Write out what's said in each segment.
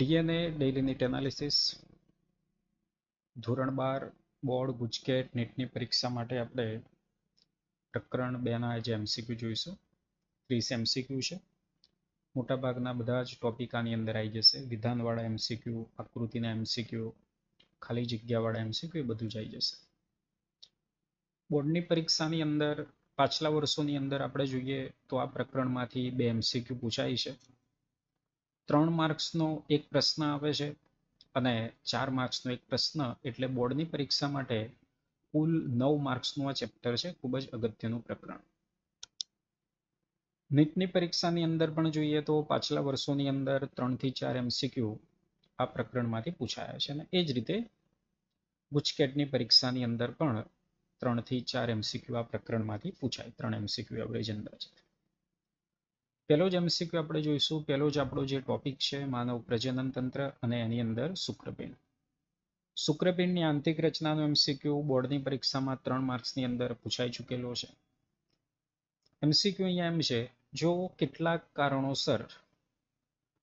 DNA daily NEET analysis ધોરણ 12 board GUJCET નીટની પરીક્ષા માટે આપણે પ્રકરણ 2ના જે એમસીક્યુ જોઈશું. 30 એમસીક્યુ છે. મોટાભાગના બધા જ ટોપિક આની અંદર આવી જશે. વિધાનવાળા એમસીક્યુ, આકૃતિના એમસીક્યુ, ખાલી જગ્યાવાળા એમસીક્યુ એ બધું જ આવી જશે. બોર્ડની પરીક્ષાની અંદર પાછલા વર્ષોની અંદર આપણે જોઈએ તો આ પ્રકરણમાંથી 2 એમસીક્યુ પૂછાય છે. 3 માર્ક્સનો એક પ્રશ્ન આવે છે અને 4 માર્ક્સનો એક પ્રશ્ન. એટલે બોર્ડની પરીક્ષા માટે કુલ 9 માર્ક્સનું આ ચેપ્ટર છે. ખૂબ જ અગત્યનું પ્રકરણ. નીટની પરીક્ષાની અંદર પણ જોઈએ તો પાછલા વર્ષોની અંદર 3 થી 4 એમસીક્યુ આ પ્રકરણમાંથી પૂછાયા છે અને એ જ રીતે ગુજકેટની પરીક્ષાની અંદર પણ 3 થી 4 એમસીક્યુ આ પ્રકરણમાંથી પૂછાય. 3 એમસીક્યુ એવરેજ અંદાજ. પહેલો જ એમસીક્યુ આપણે જોઈશું. પહેલો જ આપણો જે ટોપિક છે માનવ પ્રજનન તંત્ર અને એની અંદર શુક્રપિંડ. શુક્રપિંડની આંતરિક રચનાનો એમસીક્યુ બોર્ડની પરીક્ષામાં 3 માર્ક્સની અંદર પૂછાઈ ચૂકેલો છે. એમસીક્યુ અહીંયા એમ છે, જો કેટલાક કારણોસર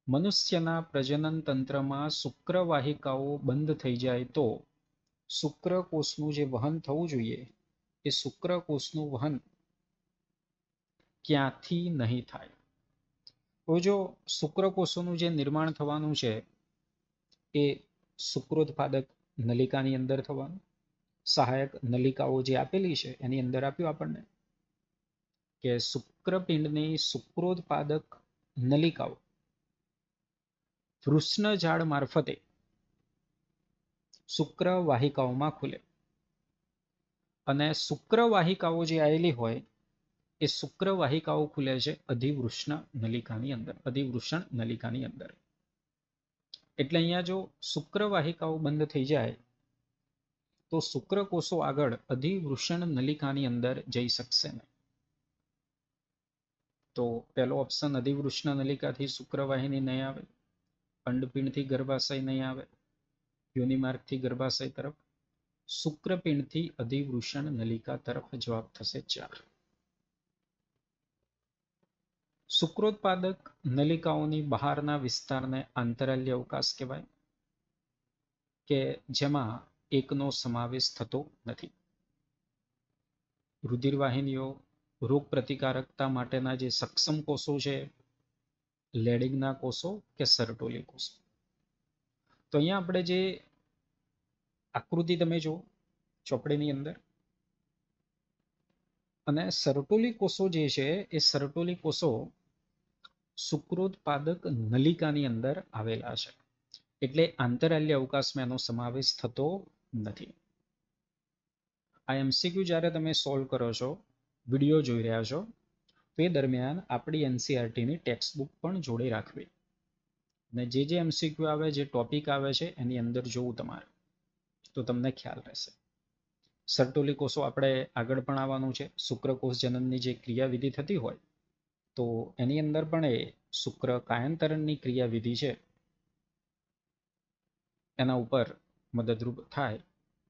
મનુષ્યના પ્રજનન તંત્રમાં શુક્રવાહિકાઓ બંધ થઈ જાય તો શુક્રકોષનું જે વહન થવું જોઈએ એ શુક્રકોષનું વહન ક્યાંથી નહીં થાય. તો જો શુક્રકોષોનું જે નિર્માણ થવાનું છે એ શુક્રોત્પાદક નલિકાની અંદર થવાનું. સહાયક નલિકાઓ જે આપેલી છે એની અંદર આપ્યું આપણને કે શુક્રપિંડની શુક્રોત્પાદક નલિકાઓ વૃષ્ણજાળ મારફતે શુક્રવાહિકાઓમાં ખુલે અને શુક્રવાહિકાઓ જે આવેલી હોય એ શુક્રવાહિકાઓ ખુલે છે અધિવૃષ્ણ નલિકાની અંદર. અધિવૃષણ નલિકાની અંદર. એટલે અહીંયા જો શુક્રવાહિકાઓ બંધ થઈ જાય તો શુક્રકોષો આગળ અધિવૃષણ નલિકાની અંદર જઈ શકશે નહીં. તો પહેલો ઓપ્શન અધિવૃષ્ણ નલિકાથી શુક્રવાહિની નહીં આવે, અંડપિંડથી ગર્ભાશય નહીં આવે, યોનિમાર્ગથી ગર્ભાશય તરફ, શુક્રપિંડથી અધિવૃષણ નલિકા તરફ. જવાબ થશે 4. શુક્રોત્પાદક નલિકાઓની બહારના વિસ્તારને આંતરાલ્ય અવકાશ કહેવાય કે જેમાં એકનો સમાવેશ થતો નથી. રુધિરવાહિનીઓ, રોગ પ્રતિકારકતા માટેના જે સક્ષમ કોષો છે, લેડિંગના કોષો કે સર્ટોલી કોષો. તો અહીંયા આપણે જે આકૃતિ તમે જો ચોપડીની અંદર, અને સર્ટોલી કોષો જે છે એ સર્ટોલી કોષો શુક્રોત્પાદક નલિકાની અંદર આવેલા છે. એટલે આંતરાલ્ય અવકાશમાં એનો સમાવેશ થતો નથી. આ એમસીક્યુ જ્યારે તમે સોલ્વ કરો છો, વિડીયો જોઈ રહ્યા છો, તો એ દરમિયાન આપણી એનસીઆરટીની ટેક્સ્ટ બુક પણ જોડે રાખવી અને જે એમસીક્યુ આવે, જે ટોપિક આવે છે એની અંદર જોવું તમારે, તો તમને ખ્યાલ રહેશે. સર્ટોલી કોષો આપણે આગળ પણ આવવાનું છે. શુક્રકોષ જનનની જે ક્રિયાવિધિ થતી હોય તો એની અંદર પણ એ શુક્ર કાયાંતરણની ક્રિયાવિધિ છે એના ઉપર મદદરૂપ થાય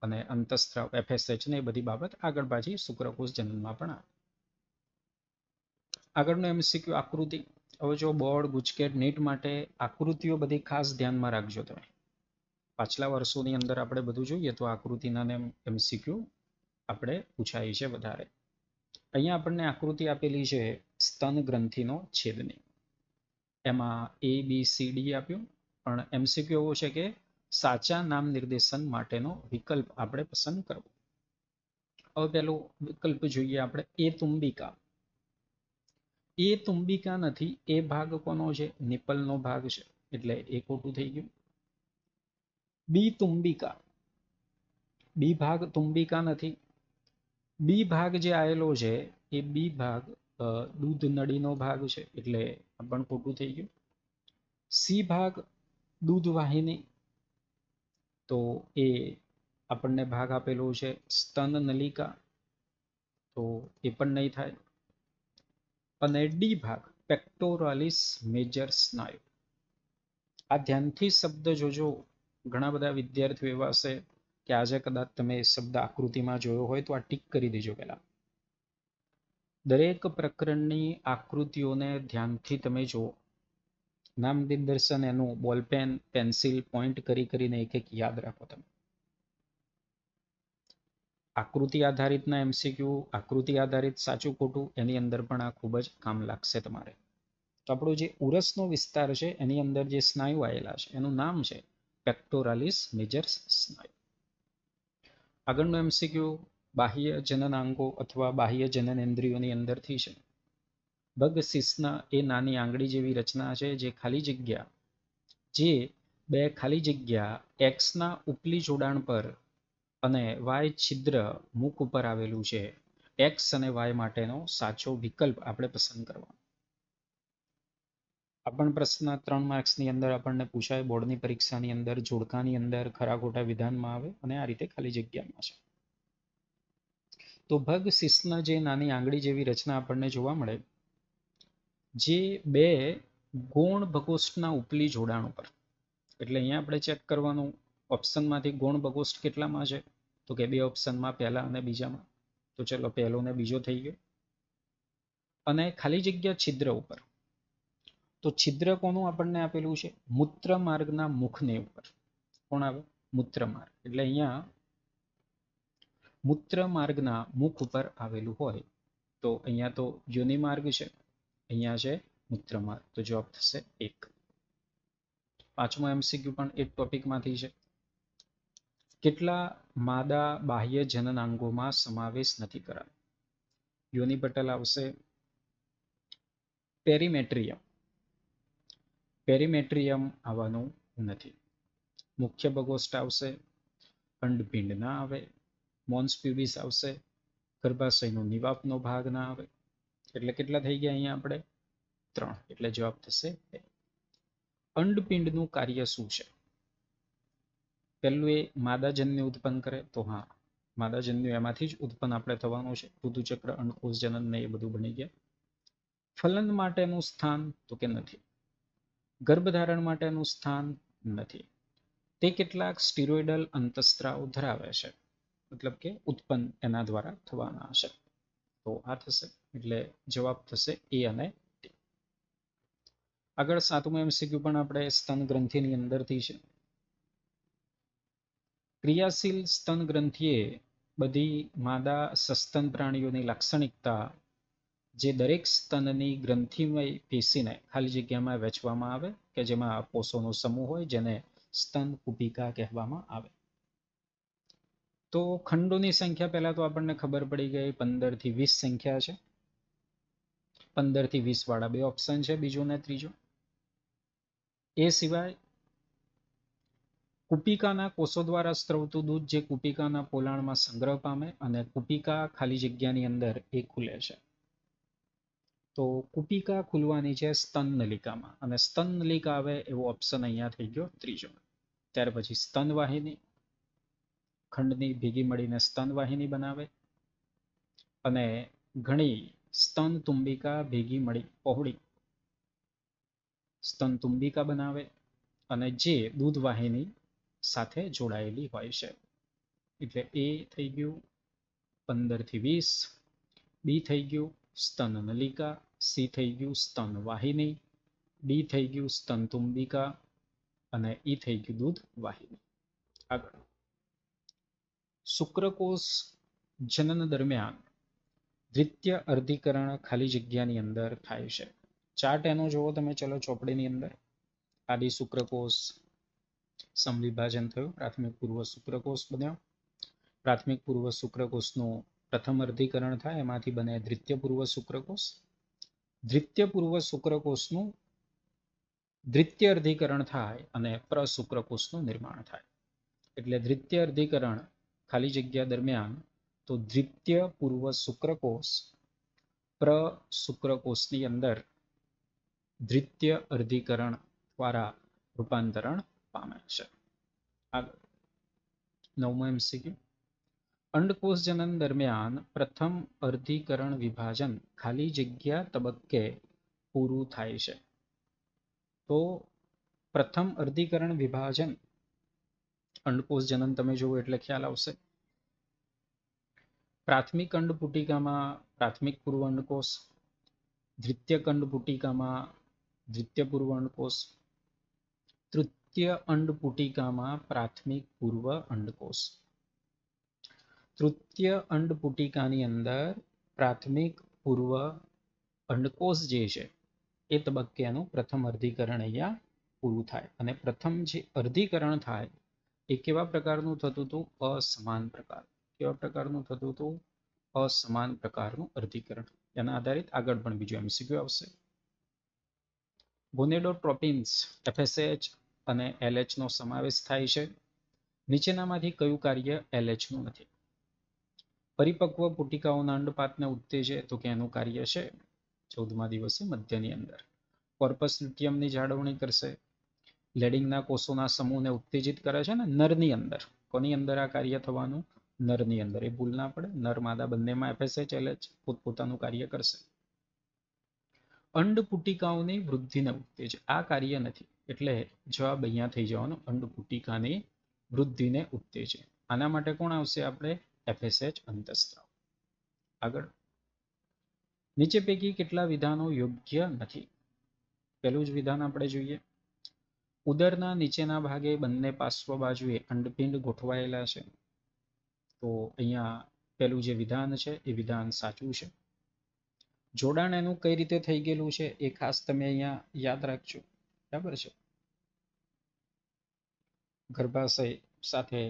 અને અંતઃસ્ત્રાવ FSH ને એ બધી બાબત આગળ પાછી શુક્રકોષ જનનમાં પણ આવે. આગળનો એમસીક્યુ આકૃતિ. હવે જો બોર્ડ, ગુજકેટ, નીટ માટે આકૃતિઓ બધી ખાસ ધ્યાનમાં રાખજો તમે. પાછલા વર્ષોની અંદર આપણે બધું જોઈએ તો આકૃતિના એમસીક્યુ આપણે પૂછાય છે વધારે. અહીંયા આપણને આકૃતિ આપેલી છે સ્તન ગ્રંથિનો છેદની. એમાં ABCD આપ્યું, પણ એમસીક્યુ એવો છે કે સાચા નામ નિર્દેશન માટેનો વિકલ્પ આપણે પસંદ કરવો. હવે પેલો વિકલ્પ જોઈએ આપણે, એ તુંબિકા. એ તુંબિકા નથી. એ ભાગ કોનો છે? નિપલનો ભાગ છે, એટલે એ ખોટું થઈ ગયું. બી તુંબિકા. બી ભાગ તુંબિકા નથી. બી ભાગ જે આવેલો છે એ બી ભાગ દૂધ નળીનો ભાગ છે, એટલે પણ ખોટું થઈ ગયું. સી ભાગ દૂધ વાહિની, તો એ આપણને ભાગ આપેલો છે સ્તન નલિકા, તો એ પણ નહીં થાય. અને ડી ભાગ પેક્ટોરાલિસ મેજર સ્નાયુ. આ ધ્યાનથી શબ્દ જોજો. ઘણા બધા વિદ્યાર્થીઓ એવા છે કે આજે કદાચ તમે શબ્દ આકૃતિમાં જોયો હોય તો આ ટીક કરી દેજો. પહેલા દરેક પ્રકરણની આકૃતિઓને ધ્યાનથી તમે જુઓ. નામ દિગ્દર્શન એનું બોલપેન પેન્સિલ પોઈન્ટ કરીને એક એક યાદ રાખો તમે. આકૃતિ આધારિતના MCQ, આકૃતિ આધારિત સાચું ખોટું, એની અંદર પણ આ ખૂબ જ કામ લાગશે તમારે. તો આપણો જે ઉરસનો વિસ્તાર છે એની અંદર જે સ્નાયુ આવેલા છે એનું નામ છે પેક્ટોરાલિસ મેજર્સ સ્નાયુ. આગળનો MCQ બાહ્ય જનનાંગો અથવા બાહ્ય જનનેન્દ્રિયોની અંદરથી છે. બગ શિશ્ન એ નાની આંગળી જેવી રચના છે જે બે ખાલી જગ્યા એક્સના ઉપલી જોડાણ પર અને વાય છિદ્ર મુખ ઉપર આવેલું છે. એક્સ અને વાય માટેનો સાચો વિકલ્પ આપણે પસંદ કરવાનો. આ પણ પ્રશ્ન 3 માર્ક્સની અંદર આપણને પૂછાય બોર્ડની પરીક્ષાની અંદર, જોડકાની અંદર, ખરા ખોટા વિધાનમાં આવે અને આ રીતે ખાલી જગ્યામાં છે. તો ભગ શિશ્ન જે નાની આંગળી જેવી રચના આપણને જોવા મળે, જે બે ગૌણ ભગોષ્ઠના ઉપલી જોડાણ ઉપર, એટલે અહીંયા આપણે ચેક કરવાનું ઓપ્શનમાંથી ગૌણ ભગોષ્ઠ કેટલામાં છે, તો કે બે ઓપ્શનમાં પહેલા અને બીજામાં. તો ચલો પહેલો ને બીજો થઈ ગયો. અને ખાલી જગ્યા છિદ્ર ઉપર, તો છિદ્ર કોનું આપણને આપેલું છે, મૂત્ર માર્ગના મુખની ઉપર. કોણ આવે, મૂત્ર માર્ગ. એટલે અહીંયા મૂત્ર માર્ગના મુખ ઉપર આવેલું હોય તો અહીંયા તો યોનિ માર્ગ છે, અહીંયા છે મૂત્ર માર્ગ. તો જવાબ થશે 1. પાંચમો MCQ પણ એક ટોપિકમાંથી છે. કેટલા માદા બાહ્ય જનનાંગોમાં સમાવેશ નથી કરાયો? યોનિ પટલ આવશે, પેરીમેટ્રિયમ, પેરીમેટ્રિયમ આવવાનું નથી. મુખ્ય ભગોષ્ઠ આવશે, અંડપિંડ ના આવે, મોન્સ પ્યુબિસ આવશે, ગર્ભાશયનો નિવાપનો ભાગ ના આવે. એટલે કેટલા થઈ ગયા અહીંયા આપણે? 3. એટલે જવાબ થશે 2. અંડપિંડનું કાર્ય શું છે? પહેલું એ માદાજન્ય ઉત્પન્ન કરે, તો હા માદાજન્ય એમાંથી જ ઉત્પન્ન આપણે થવાનું છે. ઋતુચક્ર, અંડકોષ જનન ને એ બધું બની ગયા. ફલન માટેનું સ્થાન, તો કે નથી. ગર્ભધારણ માટેનું સ્થાન નથી. તે કેટલાક સ્ટીરોઇડલ અંતસ્ત્રાવ ધરાવે છે, મતલબ કે ઉત્પન્ન એના દ્વારા થવાના છે. તો આ થશે, એટલે જવાબ થશે એ અને ટી. આગળ 7મો MCQ પણ આપણે સ્તન ગ્રંથિની અંદરથી છે. ક્રિયાશીલ સ્તન ગ્રંથિએ બધી માદા સસ્તન પ્રાણીઓની લાક્ષણિકતા જે દરેક સ્તનની ગ્રંથિમય પેશીને ખાલી જગ્યામાં વહેંચવામાં આવે કે જેમાં કોષોનો સમૂહ હોય જેને સ્તન કુપિકા કહેવામાં આવે. તો ખંડોની સંખ્યા પહેલા તો આપણને ખબર પડી ગઈ 15 થી 20 સંખ્યા છે. 15 થી 20 વાળા બે ઓપ્શન છે, બીજો ને ત્રીજો. એ સિવાય કુપિકાના કોષો દ્વારા સ્ત્રવતું દૂધ જે કુપિકાના પોલાણમાં સંગ્રહ પામે અને કુપિકા ખાલી જગ્યાની અંદર એ ખુલે છે. તો કુપિકા ખુલવાની છે સ્તન નલિકામાં, અને સ્તન નલિકા આવે એવો ઓપ્શન અહીંયા થઈ ગયો ત્રીજો. ત્યાર પછી સ્તનવાહિની, ખંડની ભેગી મળીને સ્તનવાહિની બનાવે, અને ઘણી સ્તન તુંબિકા ભેગી મળી પહોળી સ્તન તુંબિકા બનાવે, અને જે દૂધવાહિની સાથે જોડાયેલી હોય છે. એટલે એ થઈ ગયું 15 થી 20, બી થઈ ગયું સ્તન નલિકા, સી થઈ ગયું સ્તન વાહિની, ડી થઈ ગયું સ્તન તુંબિકા, અને ઈ થઈ ગયું દૂધ વાહિની. આગળ શુક્રકોષ જનન દરમિયાન દ્વિતીય અર્ધીકરણ ખાલી જગ્યાની અંદર થાય છે. ચાર્ટ એનો જોવો તમે, ચલો ચોપડીની અંદર. આદિ શુક્રકોષ સમવિભાજન થયું, પ્રાથમિક પૂર્વ શુક્રકોષ બન્યો. પ્રાથમિક પૂર્વ શુક્રકોષનું પ્રથમ અર્ધીકરણ થાય, એમાંથી બને દ્વિતીય પૂર્વ શુક્રકોષ. દ્વિતીય પૂર્વ શુક્રકોષનું દ્વિતીય અર્ધીકરણ થાય અને પ્રશુક્રકોષનું નિર્માણ થાય. એટલે દ્વિતીય અર્ધીકરણ ખાલી જગ્યા દરમિયાન તો દ્વિતીય પૂર્વ શુક્રકોષ પ્રશુક્રકોષની અંદર દ્વિતીય અર્ધીકરણ દ્વારા રૂપાંતરણ પામે છે. આગળ 9મો MCQ. અંડકોષ જનન દરમિયાન પ્રથમ અર્ધીકરણ વિભાજન ખાલી જગ્યા તબક્કે પૂરું થાય છે. તો પ્રથમ અર્ધીકરણ વિભાજન અંડકોષ જનન તમે જુઓ એટલે ખ્યાલ આવશે. પ્રાથમિક અંડપુટિકામાં પ્રાથમિક પૂર્વ અંડકોષ, દ્વિતીય અંડપુટિકામાં દ્વિતીય પૂર્વ અંડકોષ. તૃતીય અંડપુટિકામાં પ્રાથમિક પૂર્વ અંડકોષ. તૃતીય અંડપુટિકાની અંદર પ્રાથમિક પૂર્વ અંડકોષ જે છે એ તબક્કેનું પ્રથમ અર્ધીકરણ અહીંયા પૂરું થાય. અને પ્રથમ જે અર્ધીકરણ થાય એ કેવા પ્રકારનું થતું હતું? અસમાન પ્રકાર. કેવા પ્રકારનું થતું હતું? અસમાન પ્રકારનું અર્ધીકરણ. એના આધારિત આગળ પણ બીજું MCQ આવશે. ગોનેડોટ્રોપિન્સ FSH અને LH નો સમાવેશ થાય છે. નીચેનામાંથી કયું કાર્ય LH નું નથી? પરિપક્વ પુટિકાઓના અંડપાતને ઉત્તેજે તો કે એનું કાર્ય છે 14મા દિવસે મધ્યની અંદર. કોર્પસ લ્યુટિયમની જાળવણી કરશે. લેડિંગના કોષોના સમૂહને ઉત્તેજિત કરે છે ને નરની અંદર. કોની અંદર આ કાર્ય થવાનું? નરની અંદર. એ ભૂલ ના પડે. નર માદા બંનેમાં FSH LH પોતપોતાનું કાર્ય કરશે. અંડપુટિકાઓની વૃદ્ધિને ઉત્તેજે. આ કાર્ય નથી એટલે જવાબ અહીંયા થઈ જવાનો અંડપુટિકાની વૃદ્ધિને ઉત્તેજે. આના માટે કોણ આવશે? આપણે FSH અંતઃસ્ત્રાવ. આગળ, નીચે પૈકી કેટલા વિધાનો યોગ્ય નથી? પહેલું જ વિધાન આપણે જોઈએ. ઉદરના નીચેના ભાગે બંને પાર્શ્વ બાજુએ અંડપિંડ ગોઠવાયેલા છે. તો અહીંયા પહેલું જે વિધાન છે એ વિધાન સાચું છે. જોડાણ એનું કઈ રીતે થઈ ગયેલું છે એ ખાસ તમે અહીંયા યાદ રાખજો. બરાબર છે. ગર્ભાશય સાથે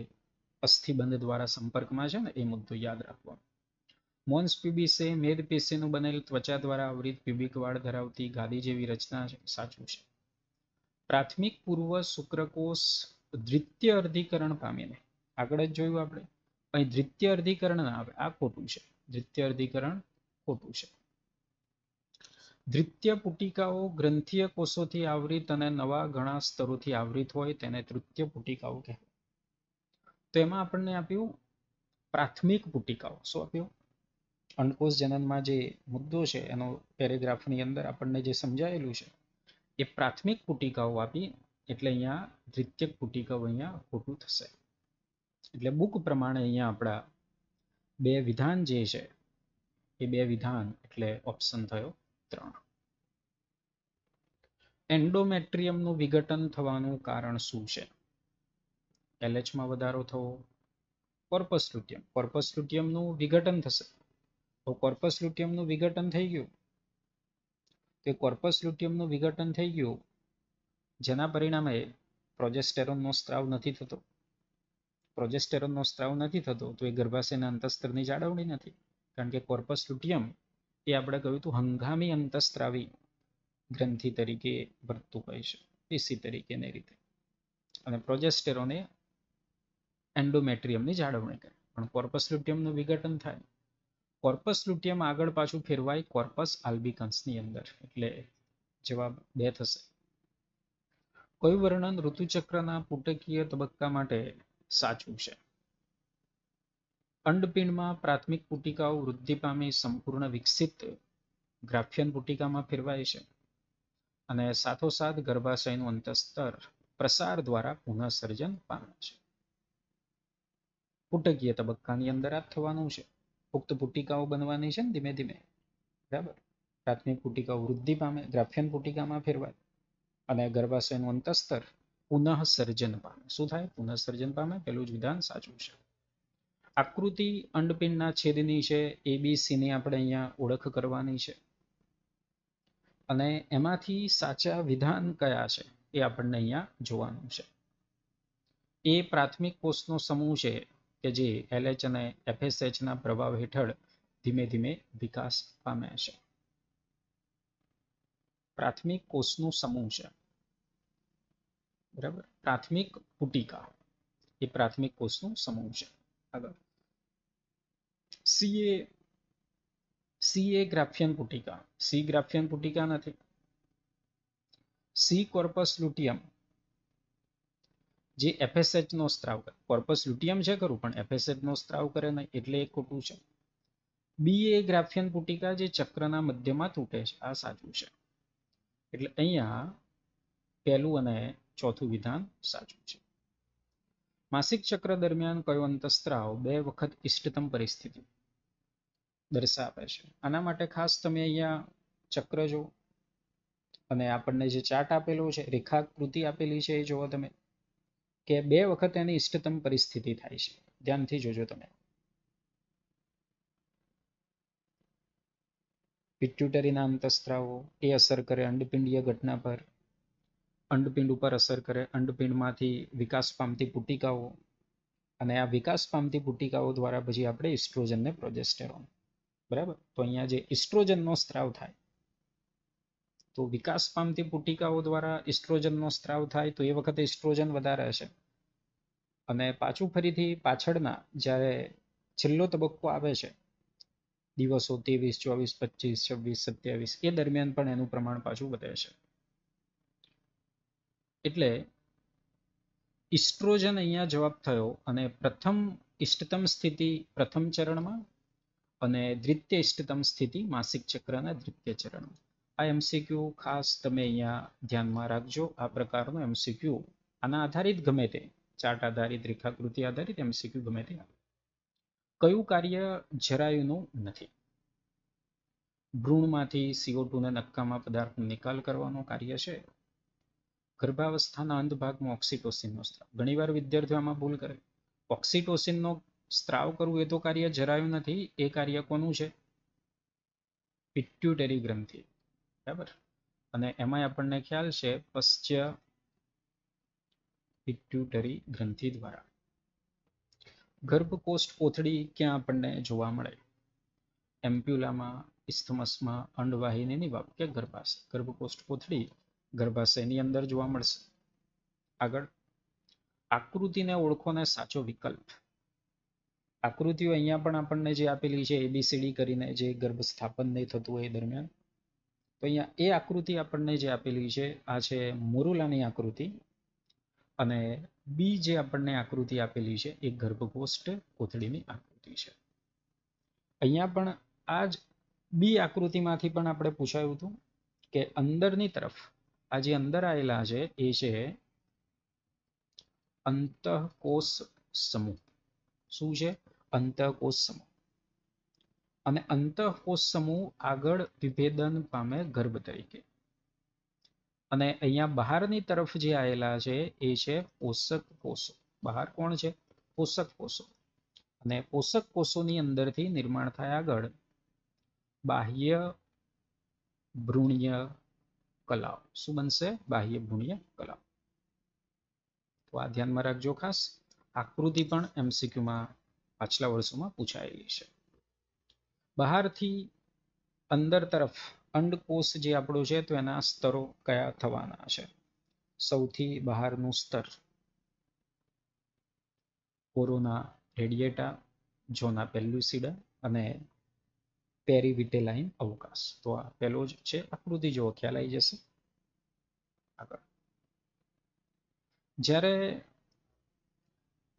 અસ્થિબંધ દ્વારા સંપર્કમાં છે ને એ મુદ્દો યાદ રાખવાનો. મોન્સ પ્યુબિસ એ મેદ પેશીનું બનેલ ત્વચા દ્વારા આવૃત પ્યુબિક વાળ ધરાવતી ગાદી જેવી રચના છે. સાચું છે. પ્રાથમિક પૂર્વ શુક્રકોષ દ્વિતીય અર્ધીકરણ પામીને, આગળ જ જોયું આપણે, અહીં દ્વિતીય અર્ધીકરણ ના આવે, આ ખોટું છે. દ્વિતીય અર્ધીકરણ ખોટું છે. દ્વિતીય પુટિકાઓ ગ્રંથીય કોષોથી આવૃત અને નવા ઘણા સ્તરોથી આવૃત હોય તેને તૃતીય પુટિકાઓ કહેવાય. તો એમાં આપણને આપ્યું પ્રાથમિક પુટિકાઓ. શું આપ્યું? અંડકોષ જનનમાં જે મુદ્દો છે એનો પેરેગ્રાફની અંદર આપણને જે સમજાયેલું છે એ પ્રાથમિક પુટિકાઓ આપી, એટલે અહીંયા દ્વિતીયક પુટિકાઓ અહીંયા ખોટું થશે. એટલે બુક પ્રમાણે અહીંયા આપણા બે વિધાન જે છે એ બે વિધાન એટલે ઓપ્શન થયો 3. એન્ડોમેટ્રિયમનું વિઘટન થવાનું કારણ શું છે? LH માં વધારો થવો, કોર્પસ લ્યુટિયમ. કોર્પસ લ્યુટિયમનું વિઘટન થશે. તો કોર્પસ લ્યુટિયમનું વિઘટન થઈ ગયું. તે કોર્પસ લ્યુટિયમનું વિઘટન થઈ ગયું જેના પરિણામે પ્રોજેસ્ટેરોનનો સ્ત્રાવ નથી થતો. પ્રોજેસ્ટેરોનનો સ્ત્રાવ નથી થતો તો એ ગર્ભાશયના અંતઃસ્તરની જાળવણી નથી. કારણ કે કોર્પસ લ્યુટિયમ એ આપણે કહ્યું હતું હંગામી અંતઃસ્ત્રાવી ગ્રંથિ તરીકે વર્તતું હોય છે, પેશી તરીકેની રીતે. અને પ્રોજેસ્ટેરોન એ એન્ડોમેટ્રિયમની જાળવણી કરે. પણ કોર્પસ લ્યુટિયમનું વિઘટન થાય. કોર્પસ લ્યુટિયમ આગળ પાછું ફેરવાય કોર્પસ આલ્બિકન્સની અંદર. એટલે જવાબ 2 થશે. કયું વર્ણન ઋતુચક્રના પુટકીય તબક્કા માટે સાચું છે? અંડપિંડમાં પ્રાથમિક પુટિકાઓ વૃદ્ધિ પામી સંપૂર્ણ વિકસિત ગ્રાફિયન પુટિકામાં ફેરવાય છે અને સાથોસાથ ગર્ભાશયનું અંતઃસ્તર પ્રસાર દ્વારા પુનઃસર્જન પામે છે. પુટકીય તબક્કાની અંદર આ થવાનું છે. પુખ્ત પુટિકાઓ બનવાની છે ને ધીમે ધીમે. બરાબર. પ્રાથમિક પુટિકાઓ વૃદ્ધિ પામે, ગ્રાફિયન પુટિકામાં ફેરવાય અને ગર્ભાશયનું અંતઃસ્તર પુનઃસર્જન પામે. શું થાય? પુનઃસર્જન પામે. પેલું જ વિધાન સાચું છે. આકૃતિ અંડપિંડના છેદની છે. ABC ની આપણે અહીંયા ઓળખ કરવાની છે અને એમાંથી સાચા વિધાન કયા છે એ આપણને અહીંયા જોવાનું છે. એ પ્રાથમિક કોષનો સમૂહ છે કે જે LH અને FSH ના પ્રભાવ હેઠળ ધીમે ધીમે વિકાસ પામે છે. પ્રાથમિક કોષનો સમૂહ છે. બરાબર. પ્રાથમિક પુટિકા એ પ્રાથમિક કોષનો સમૂહ છે. આગળ, CA ગ્રાફિયન પુટિકા. C ગ્રાફિયન પુટિકા નથી. C કોર્પસ લ્યુટિયમ જે FSH નો સ્ત્રાવ કરે. કોર્પસ લ્યુટિયમ છે ખરું પણ FSH નો સ્ત્રાવ કરે નહીં, એટલે એ ખોટું છે. BA ગ્રાફિયન પુટિકા જે ચક્રના મધ્યમાં તૂટે છે. આ સાચું છે. એટલે અહીંયા પહેલું અને ચોથું વિધાન સાચું છે. માસિક ચક્ર દરમિયાન કયો અંતઃસ્ત્રાવ 2 વખત ઇષ્ટતમ પરિસ્થિતિ દર્શાવે છે? આના માટે ખાસ તમે અહીંયા ચક્ર જો અને આપણને જે ચાર્ટ આપેલો છે, રેખાકૃતિ આપેલી છે, એ જોવો તમે કે 2 વખત એની ઇષ્ટતમ પરિસ્થિતિ થાય છે. ધ્યાનથી જોજો તમે. પિટ્યુટરીના અંતઃસ્ત્રાવો એ અસર કરે અંડપિંડીય ઘટના પર, અંડપિંડ ઉપર અસર કરે, અંડપિંડમાંથી વિકાસ પામતી પુટિકાઓ, અને આ વિકાસ પામતી પુટિકાઓ દ્વારા પછી આપણે ઇસ્ટ્રોજનને પ્રોજેસ્ટેરોન, બરાબર. તો અહીંયા જે ઇસ્ટ્રોજનનો સ્ત્રાવ થાય, તો વિકાસ પામતી પુટિકાઓ દ્વારા ઇસ્ટ્રોજનનો સ્ત્રાવ થાય તો એ વખતે ઇસ્ટ્રોજન વધારે હશે. અને પાછું ફરીથી પાછળના જ્યારે છેલ્લો તબક્કો આવે છે, દિવસો 23, 24, 25, 26, 27, એ દરમિયાન પણ એનું પ્રમાણ પાછું વધે છે. એટલે ઇસ્ટ્રોજન અહીંયા જવાબ થયો, અને પ્રથમ ઇષ્ટતમ સ્થિતિ પ્રથમ ચરણમાં અને દ્વિતીય ઇષ્ટતમ સ્થિતિ માસિક ચક્રના દ્વિતીય ચરણમાં. આ એમસીક્યુ ખાસ તમે અહીંયા ધ્યાનમાં રાખજો. આ પ્રકારનો એમસીક્યુ આના આધારિત ગમે તે ચાર્ટ આધારિત, રેખાકૃતિ આધારિત એમસીક્યુ ગમે તે. કયું કાર્ય જરાયુનું નથી? ભ્રૂણમાંથી CO2 ને નક્કામાં પદાર્થનો નિકાલ કરવાનો કાર્ય છે. ગર્ભાવસ્થાના અંતભાગમાં ઓક્સિટોસિનનો સ્ત્રાવ. ઘણીવાર વિદ્યાર્થીઓ આમાં ભૂલ કરે. ઓક્સિટોસિનનો સ્ત્રાવ કરવું એ તો કાર્ય જરાયું નથી, એ કાર્ય કોનું છે? પિટ્યુટરી ગ્રંથિ, બરાબર. અને એમાં આપણને ખ્યાલ છે પશ્ચ્ય પિટ્યુટરી ગ્રંથિ દ્વારા. ગર્ભકોષ્ઠ કોથળી ક્યાં આપણને જોવા મળે? એમ્પ્યુલામાં, ઇસ્થમસમાં, અંડવાહિનીની વાપ કે ગર્ભાશય. ગર્ભકોષ્ઠ કોથળી ગર્ભાશયની અંદર જોવા મળશે. આગળ, આકૃતિને ઓળખોને સાચો વિકલ્પ. આકૃતિઓ અહીંયા પણ આપણને જે આપેલી છે ABCD કરીને, જે ગર્ભ સ્થાપન નહીં થતું હોય એ દરમિયાન, તો અહીંયા એ આકૃતિ આપણને જે આપેલી છે આ છે મોરુલાની આકૃતિ, અને બી જે આપણને આકૃતિ આપેલી છે એ ગર્ભકોષ્ઠ કોથળીની આકૃતિ છે. અહીંયા પણ આ જ બી આકૃતિમાંથી પણ આપણે પૂછાયું હતું કે અંદરની તરફ આ જે અંદર આવેલા છે એ છે અંતઃકોષ સમૂહ. શું છે? અંતઃકોષ સમૂહ. અને અંતઃકોષ સમૂહ આગળ વિભેદન પામે ગર્ભ તરીકે. અને અહીંયા બહારની તરફ જે આવેલા છે એ છે પોષક કોષો. બહાર કોણ છે? પોષક કોષો. અને પોષક કોષોની અંદરથી નિર્માણ થાય આગળ બાહ્ય ભ્રૂણીય કલાઓ. શું બનશે? બાહ્ય ભ્રૂણીય કલાઓ. તો આ ધ્યાનમાં રાખજો ખાસ. આકૃતિ પણ MCQમાં પાછલા વર્ષોમાં પૂછાયેલી છે. બહારથી અંદર તરફ અંડકોષ જે આપણો છે તો એના સ્તરો કયા થવાના છે? સૌથી બહારનું સ્તર કોરોના રેડિયેટા, ઝોના પેલ્યુસિડા અને પેરીવિટેલાઇન અવકાશ. તો આ પહેલો જ છે. આકૃતિ જો ખ્યાલ આવી જશે. આગળ, જ્યારે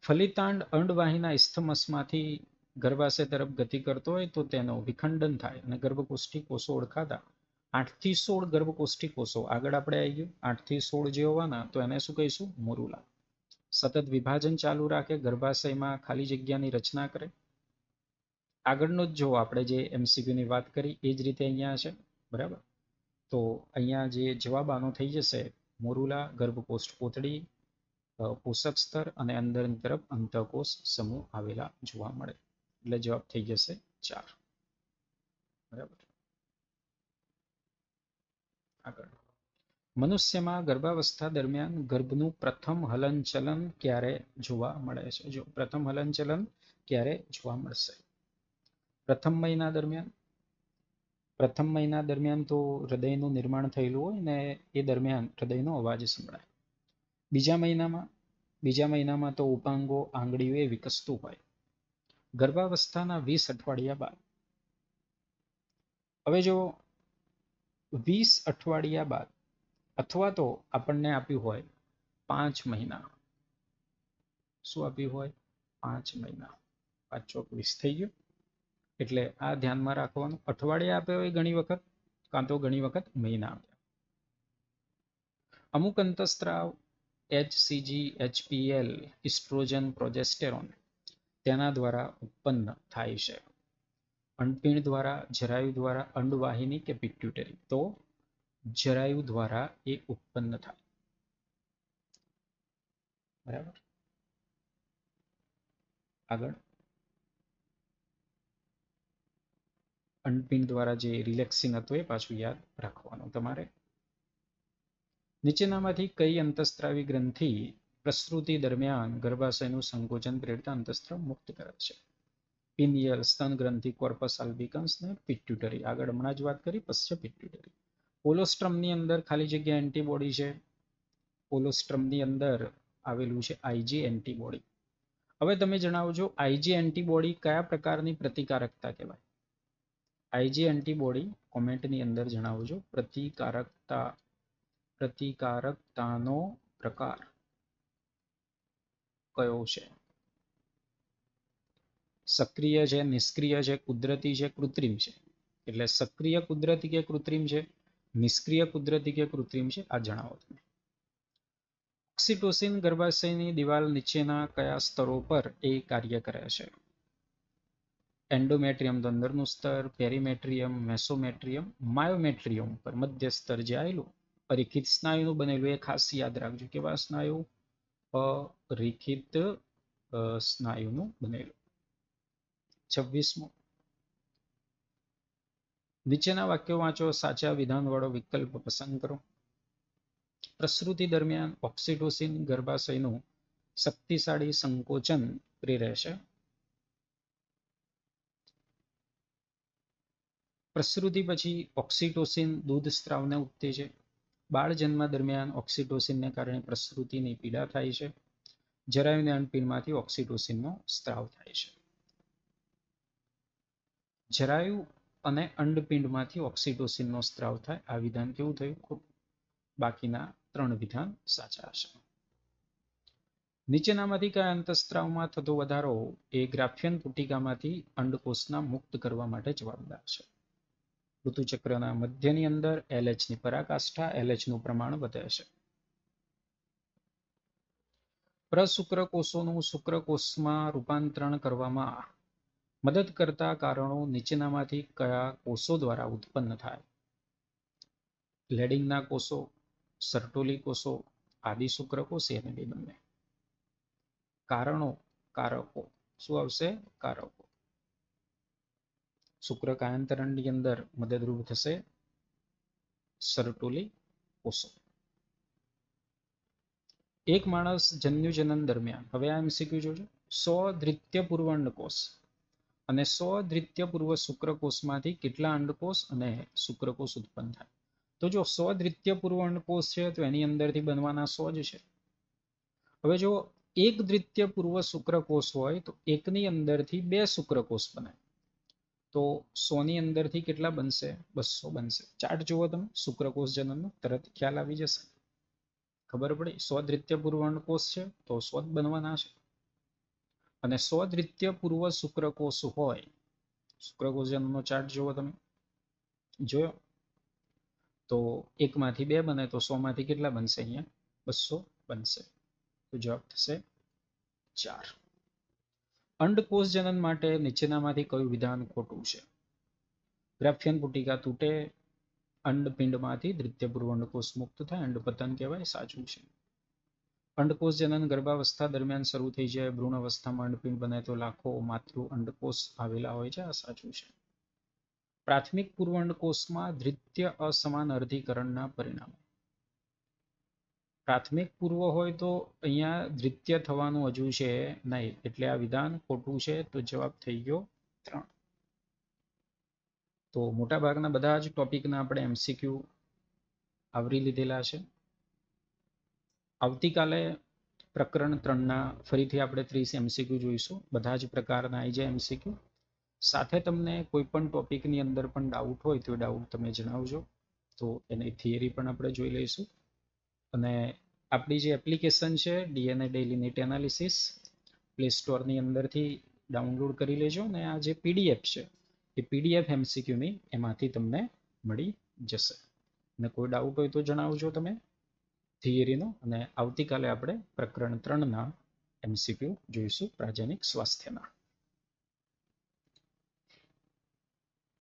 ફલિતાંડ અંડવાહીના ઇસ્થમસમાંથી ગર્ભાશય તરફ ગતિ કરતો હોય તો તેનો વિખંડન થાય અને ગર્ભકોષ્ઠી કોષો ઓળખાતા 8 થી 16 ગર્ભકોષ્ઠી કોષો આગળ આપણે આવી ગયું. 8 થી 16 જે હોવાના તો એને શું કહીશું? મોરુલા. સતત વિભાજન ચાલુ રાખે, ગર્ભાશયમાં ખાલી જગ્યાની રચના કરે. આગળનો જ જો આપણે જે MCQની વાત કરી એ જ રીતે અહીંયા છે, બરાબર. તો અહીંયા જે જવાબ આનો થઈ જશે મોરુલા, ગર્ભકોષ્ઠ કોથળી, પોષક સ્તર અને અંદરની તરફ અંતઃકોષ સમૂહ આવેલા જોવા મળે. એટલે જવાબ થઈ જશે 4. બરાબર. આગળ, મનુષ્યમાં ગર્ભાવસ્થા દરમિયાન ગર્ભનું પ્રથમ હલનચલન ક્યારે જોવા મળે છે? જો પ્રથમ હલનચલન ક્યારે જોવા મળશે? પ્રથમ મહિના દરમિયાન. પ્રથમ મહિના દરમિયાન તો હૃદયનું નિર્માણ થયેલું હોય ને એ દરમિયાન હૃદયનો અવાજ સંભળાય. બીજા મહિનામાં તો ઉપાંગો, આંગળીઓ એ વિકસતું હોય. ગર્ભાવસ્થાના 20 અઠવાડિયા બાદ. હવે જો 20 અઠવાડિયા બાદ અથવા તો આપણને આપ્યું હોય 5 મહિના. શું આપ્યું હોય? 5 મહિના. 5 ચોક 20 થઈ ગયું. એટલે આ ધ્યાનમાં રાખવાનું. અઠવાડિયા આપ્યા હોય ઘણી વખત, કાં તો ઘણી વખત મહિના આપ્યા. અમુક અંતઃસ્ત્રાવ HCG, HPL, ઇસ્ટ્રોજન, પ્રોજેસ્ટેરોન તેના દ્વારા ઉત્પન્ન થાય છે. અંડપિંડ દ્વારા, જરાયુ દ્વારા, અંડવાહિની કે પિટ્યુટરી. તો જરાયુ દ્વારા એ ઉત્પન્ન થાય. બરાબર. આગળ અંડપિંડ દ્વારા જે રિલેક્સિંગ હતું એ પાછું યાદ રાખવાનું તમારે. નીચેનામાંથી કઈ અંતસ્ત્રાવી ગ્રંથિ પ્રસૃતિ દરમિયાન ગર્ભાશયનું સંકોચન પ્રેરતા અંતસ્ત્રાવ મુક્ત કરે છે? પિનિયલ, સ્તન ગ્રંથિ, કોર્પસ આલ્બિકન્સ ને પિટ્યુટરી. આગળ હમણાં જ વાત કરી, પછી પિટ્યુટરી. કોલોસ્ટ્રમની અંદર ખાલી જગ્યા એન્ટીબોડી છે. કોલોસ્ટ્રમની અંદર આવેલું છે આઈજી એન્ટીબોડી. હવે તમે જણાવજો આઈજી એન્ટીબોડી કયા પ્રકારની પ્રતિકારકતા કહેવાય? આઈજી એન્ટીબોડી કોમેન્ટની અંદર જણાવજો. પ્રતિકારકતાનો પ્રકાર કયો છે? સક્રિય છે, નિષ્ક્રિય છે, કુદરતી છે, કૃત્રિમ છે? એટલે સક્રિય કુદરતી કે કૃત્રિમ છે, નિષ્ક્રિય કુદરતી કે કૃત્રિમ છે, આ જણાવો તમે. ઓક્સિટોસિન ગર્ભાશયની દિવાલ નીચેના કયા સ્તરો પર એ કાર્ય કરે છે? એન્ડોમેટ્રિયમ તો અંદરનું સ્તર, પેરીમેટ્રિયમ, મેસોમેટ્રિયમ, માયોમેટ્રિયમ પર મધ્ય સ્તર જે આવેલું પરિખિત સ્નાયુનું બનેલું એ ખાસ યાદ રાખજો. કેવા સ્નાયુ? પરિખિત સ્નાયુનું બનેલું. 26મો, નીચેના વાક્યો વાંચો, સાચા વિધાનવાળો વિકલ્પ પસંદ કરો. પ્રસૃતિ દરમિયાન ઓક્સિટોસિન ગર્ભાશયનું શક્તિશાળી સંકોચન પ્રેરે છે. પ્રસૃતિ પછી ઓક્સિટોસિન દૂધ સ્ત્રાવને ઉત્તેજે. બાળ જન્મ દરમિયાન ઓક્સિટોસિનને કારણે પ્રસૃતિની પીડા થાય છે. જરાયુને અંડપિંડમાંથી ઓક્સિટોસિનનો સ્ત્રાવ થાય છે. જરાયુ અને અંડપિંડમાંથી ઓક્સિટોસિનનો સ્ત્રાવ થાય. આ વિધાન કેવું થયું? ખોટું. બાકીના 3 વિધાન સાચા હશે. નીચેનામાંથી કયા અંતઃસ્ત્રાવમાં થતો વધારો એ ગ્રાફિયન પુટિકામાંથી અંડકોષના મુક્ત કરવા માટે જવાબદાર છે? ઋતુચક્રના મધ્યની અંદર LHની પરાકાષ્ઠા, LHનું પ્રમાણ વધે છે. પ્રશુક્રકોષોનું શુક્રકોષમાં રૂપાંતરણ કરવામાં મદદ કરતા કારણો નીચેનામાંથી કયા કોષો દ્વારા ઉત્પન્ન થાય? લેડિંગના કોષો, સર્ટોલી કોષો, આદિ શુક્રકોષ અને બે બંને. કારણો, કારકો શું આવશે? કારકો. શુક્રકાયાંતરણની અંદર મદદરૂપ થશે સર્ટોલી કોષો. એક માણસ જન્યુજનન દરમિયાન, હવે આ MCQ જોજો, 100 દ્વિતીય પૂર્વ અંડકોષ અને 100 દ્વિતીય પૂર્વ શુક્રકોષમાંથી કેટલા અંડકોષ અને શુક્રકોષ ઉત્પન્ન થાય? તો જો 100 દ્વિતીય પૂર્વ અંડકોષ છે તો એની અંદરથી બનવાના 100 જ છે. હવે જો એક દ્વિતીય પૂર્વ શુક્રકોષ હોય તો એકની અંદરથી 2 શુક્રકોષ બને. તો 100 ની અંદરથી કેટલા બનશે? 200 બનશે. ચાર્ટ જુઓ તમે શુક્રકોષ જનનનો, તરત ખ્યાલ આવી જશે. ખબર પડી 100 દ્વિતીય પૂર્વ અંડકોષ છે તો 100 જ બનવાના છે. અને 100 દ્વિતીય પૂર્વ શુક્રકોષ હોય, શુક્રકોષ જનનનો ચાર્ટ જુઓ તમે, જોયો તો એકમાંથી 2 બને તો 100 માંથી કેટલા બનશે? અહીંયા 200 બનશે. તો જવાબ થશે 4. અંડકોષ જનન માટે નીચેનામાંથી કયું વિધાન ખોટું છે? ગ્રાફિયન પુટિકા તૂટે, અંડપિંડમાંથી દ્વિતીય પૂર્વ અંડકોષ મુક્ત થાય, અંડપતન કહેવાય, સાચું છે. અંડકોષ જનન ગર્ભાવસ્થા દરમિયાન શરૂ થઈ જાય, ભ્રૂણ અવસ્થામાં અંડપિંડ બને તો લાખો માતૃ અંડકોષ આવેલા હોય છે, આ સાચું છે. પ્રાથમિક પૂર્વ અંડકોષમાં દ્વિતીય અસમાન અર્ધીકરણના પરિણામે. પ્રાથમિક પૂર્વ હોય તો અહીંયા દ્વિતીય થવાનું હજુ છે નહીં, એટલે આ વિધાન ખોટું છે. તો જવાબ થઈ ગયો 3. તો મોટાભાગના બધા જ ટોપિકના આપણે MCQ આવરી લીધેલા છે. આવતીકાલે પ્રકરણ 3ના ફરીથી આપણે 30 MCQ જોઈશું. બધા જ પ્રકારના આવી જાય MCQ. સાથે તમને કોઈ પણ ટોપિકની અંદર પણ ડાઉટ હોય તો ડાઉટ તમે જણાવજો, તો એની થિયરી પણ આપણે જોઈ લઈશું. અને આપણી જે એપ્લિકેશન છે DNA daily NEET analysis, play સ્ટોરની અંદરથી ડાઉનલોડ કરી લેજો. અને આ જે PDF છે એ PDF MCQની એમાંથી તમને મળી જશે. અને કોઈ ડાઉટ હોય તો જણાવજો તમે થિયરીનો. અને આવતીકાલે આપણે પ્રકરણ 3ના MCQ જોઈશું, પ્રાજનિક સ્વાસ્થ્યના.